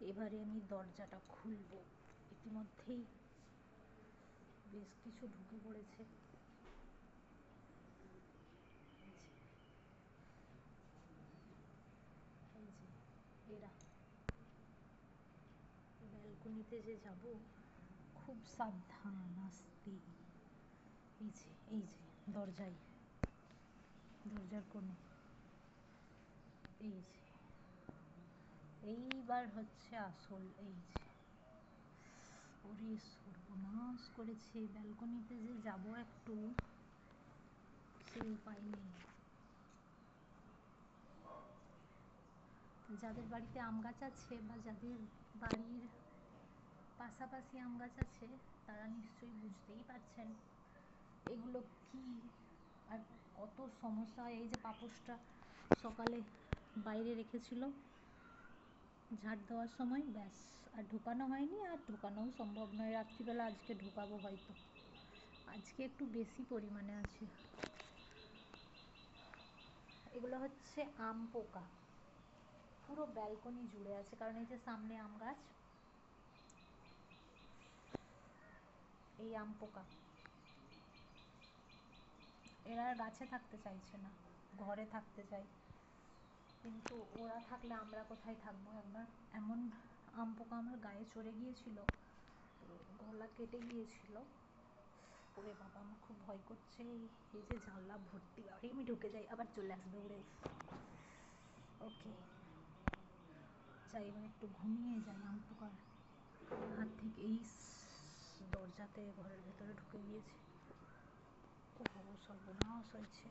এবারে আমি দরজাটা খুলবো। ইতিমধ্যেই বেশ কিছু ঢুকে পড়েছে। এই যে এরা ব্যালকনিতে যে যাব, খুব সাবধান, আস্তে। এই যে দরজার কোণে এই যে, এইবার হচ্ছে আসল। এই যে ওরে সর্বনাশ করেছে, ব্যালকনিতে যে যাব একটু, সে উপায় নেই। যাদের বাড়িতে আম গাছ আছে বা যাদের বাড়ির পাশাপাশি আম গাছ আছে, তারা নিশ্চয়ই বুঝতেই পারছেন এগুলো কি আর কত সমস্যা হয়। এই যে পাপোশটা সকালে বাইরে রেখেছিল ঝাড় দেওয়ার সময়, ব্যাস আর ঢুকানো হয়নি, আর ঢুকানোও সম্ভব নয় রাত্রিবেলা। আজকে ঢুকাবো হয়তো, আজকে একটু বেশি পরিমাণে আছে। এগুলো হচ্ছে আম পোকা, পুরো ব্যালকনি জুড়ে আছে, কারণ এই যে সামনে আম গাছ, এই আম পোকা। এরা আর গাছে থাকতে চাইছে না, ঘরে থাকতে চাই, কিন্তু ওরা থাকলে আমরা কোথায় থাকবো। একবার এমন আম পোকা আমার গায়ে চড়ে গিয়েছিল, গলা কেটে গিয়েছিল। ওরে বাবা, আমার খুব ভয় করছে। এই যে জানলা ভর্তি, আরে আমি ঢুকে যাই আবার চলে আসবে উড়ে। ওকে, যাই এবার একটু ঘুমিয়ে যাই। আম পোকার হাত থেকে এই দরজাতে ঘরের ভেতরে ঢুকে গিয়েছে। ও সর্বনাশ হয়েছে।